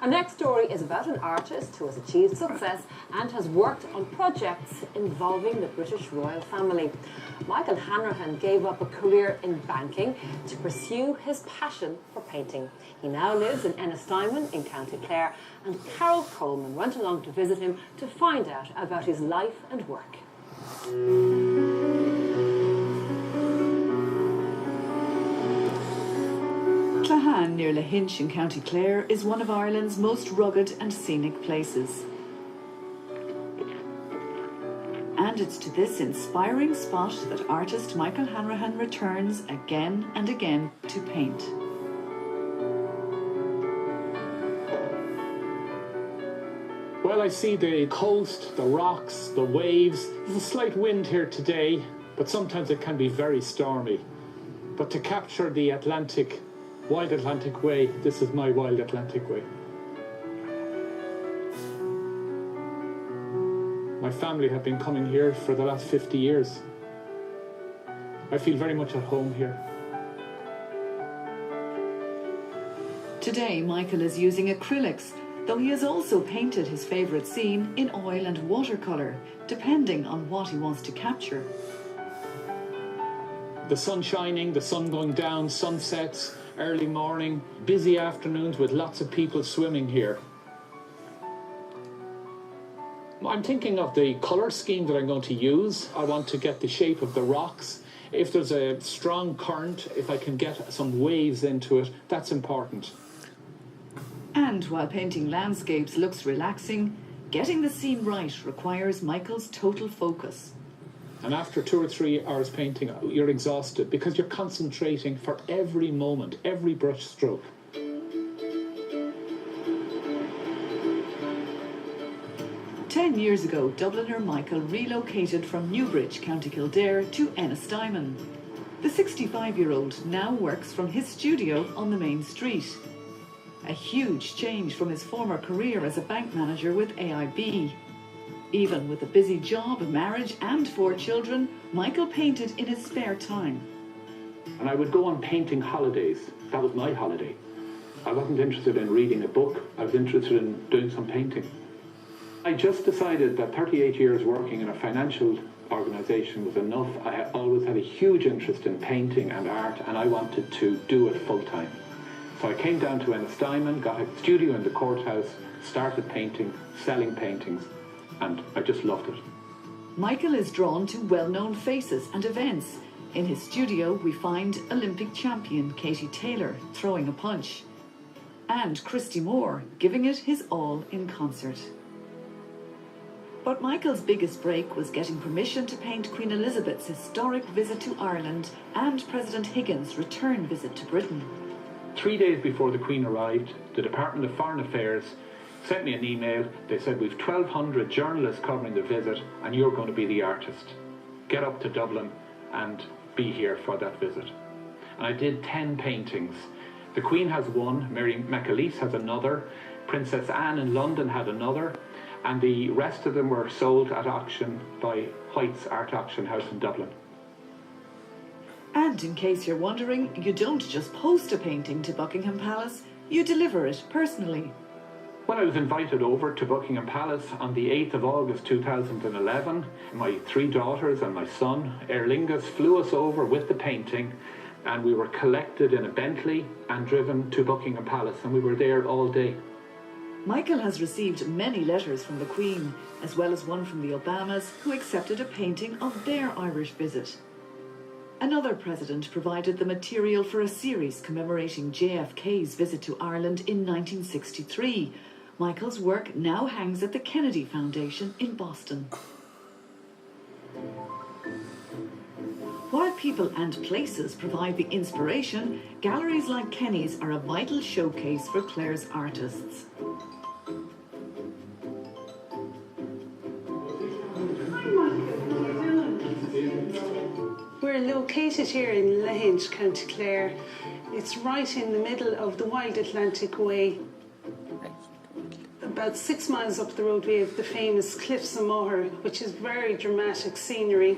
Our next story is about an artist who has achieved success and has worked on projects involving the British royal family. Michael Hanrahan gave up a career in banking to pursue his passion for painting. He now lives in Ennistimon in County Clare, and Carol Coleman went along to visit him to find out about his life and work. Clahan, near Lahinch in County Clare, is one of Ireland's most rugged and scenic places. And it's to this inspiring spot that artist Michael Hanrahan returns again and again to paint. Well, I see the coast, the rocks, the waves. There's a slight wind here today, but sometimes it can be very stormy. But to capture the Atlantic, Wild Atlantic Way, this is my Wild Atlantic Way. My family have been coming here for the last 50 years. I feel very much at home here. Today, Michael is using acrylics, though he has also painted his favourite scene in oil and watercolour, depending on what he wants to capture. The sun shining, the sun going down, sunsets, early morning, busy afternoons with lots of people swimming here. I'm thinking of the colour scheme that I'm going to use. I want to get the shape of the rocks. If there's a strong current, if I can get some waves into it, that's important. And while painting landscapes looks relaxing, getting the scene right requires Michael's total focus. And after 2 or 3 hours painting, you're exhausted because you're concentrating for every moment, every brush stroke. 10 years ago, Dubliner Michael relocated from Newbridge, County Kildare, to Ennistimon. The 65-year-old now works from his studio on the main street. A huge change from his former career as a bank manager with AIB. Even with a busy job, marriage and 4 children, Michael painted in his spare time. And I would go on painting holidays. That was my holiday. I wasn't interested in reading a book. I was interested in doing some painting. I just decided that 38 years working in a financial organisation was enough. I always had a huge interest in painting and art, and I wanted to do it full time. So I came down to Ennistimon, got a studio in the courthouse, started painting, selling paintings, and I just loved it. Michael is drawn to well-known faces and events. In his studio, we find Olympic champion Katie Taylor throwing a punch, and Christy Moore giving it his all in concert. But Michael's biggest break was getting permission to paint Queen Elizabeth's historic visit to Ireland and President Higgins' return visit to Britain. 3 days before the Queen arrived, the Department of Foreign Affairs sent me an email. They said, we've 1,200 journalists covering the visit and you're going to be the artist. Get up to Dublin and be here for that visit. And I did 10 paintings. The Queen has one, Mary McAleese has another, Princess Anne in London had another, and the rest of them were sold at auction by White's Art Auction House in Dublin. And in case you're wondering, you don't just post a painting to Buckingham Palace, you deliver it personally. When I was invited over to Buckingham Palace on the 8th of August 2011, my 3 daughters and my son, Aer Lingus, flew us over with the painting, and we were collected in a Bentley and driven to Buckingham Palace, and we were there all day. Michael has received many letters from the Queen, as well as one from the Obamas, who accepted a painting of their Irish visit. Another president provided the material for a series commemorating JFK's visit to Ireland in 1963. Michael's work now hangs at the Kennedy Foundation in Boston. While people and places provide the inspiration, galleries like Kenny's are a vital showcase for Clare's artists. We're located here in Lahinch, County Clare. It's right in the middle of the Wild Atlantic Way. About 6 miles up the road we have the famous Cliffs of Moher, which is very dramatic scenery.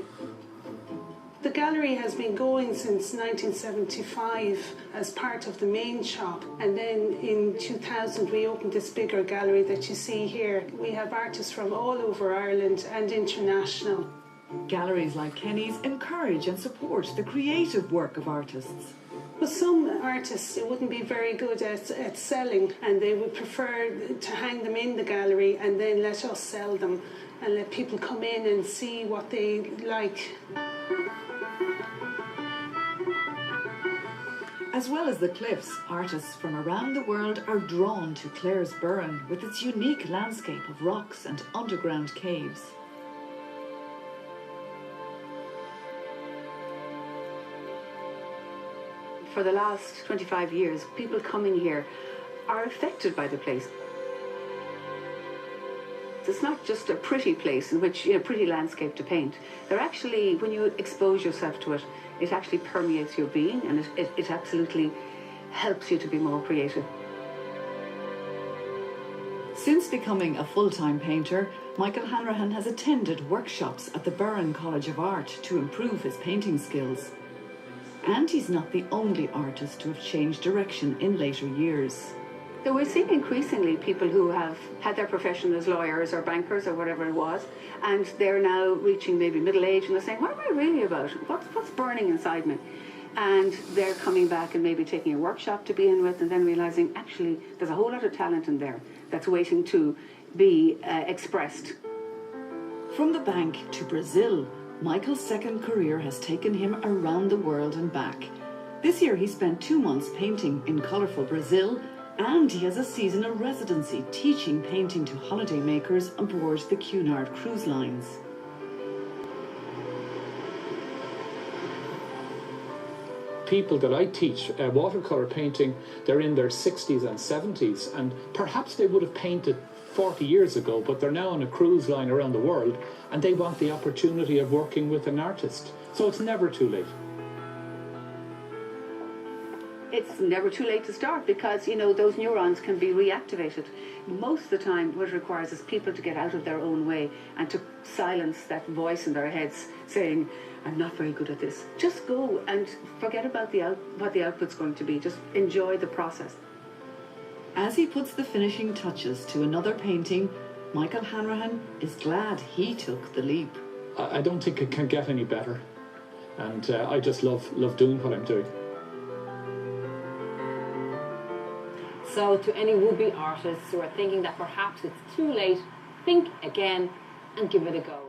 The gallery has been going since 1975 as part of the main shop, and then in 2000 we opened this bigger gallery that you see here. We have artists from all over Ireland and international. Galleries like Kenny's encourage and support the creative work of artists. But some artists wouldn't be very good at selling, and they would prefer to hang them in the gallery and then let us sell them and let people come in and see what they like. As well as the cliffs, artists from around the world are drawn to Clare's Byrne with its unique landscape of rocks and underground caves. For the last 25 years, people coming here are affected by the place. It's not just a pretty place in which, pretty landscape to paint. They're actually, when you expose yourself to it, it actually permeates your being, and it absolutely helps you to be more creative. Since becoming a full-time painter, Michael Hanrahan has attended workshops at the Byrne College of Art to improve his painting skills. And he's not the only artist to have changed direction in later years. So we're seeing increasingly people who have had their profession as lawyers or bankers or whatever it was, and they're now reaching maybe middle age and they're saying, what am I really about? What's burning inside me? And they're coming back and maybe taking a workshop to begin with, and then realizing actually there's a whole lot of talent in there that's waiting to be expressed. From the bank to Brazil, Michael's second career has taken him around the world and back. This year he spent 2 months painting in colourful Brazil, and he has a seasonal residency teaching painting to holidaymakers on board the Cunard cruise lines. People that I teach watercolour painting, they're in their 60s and 70s, and perhaps they would have painted 40 years ago, but they're now on a cruise line around the world and they want the opportunity of working with an artist. So it's never too late. It's never too late to start because, those neurons can be reactivated. Most of the time, what it requires is people to get out of their own way and to silence that voice in their heads saying, I'm not very good at this. Just go and forget about what the output's going to be. Just enjoy the process. As he puts the finishing touches to another painting, Michael Hanrahan is glad he took the leap. I don't think it can get any better. And I just love doing what I'm doing. So to any would-be artists who are thinking that perhaps it's too late, think again and give it a go.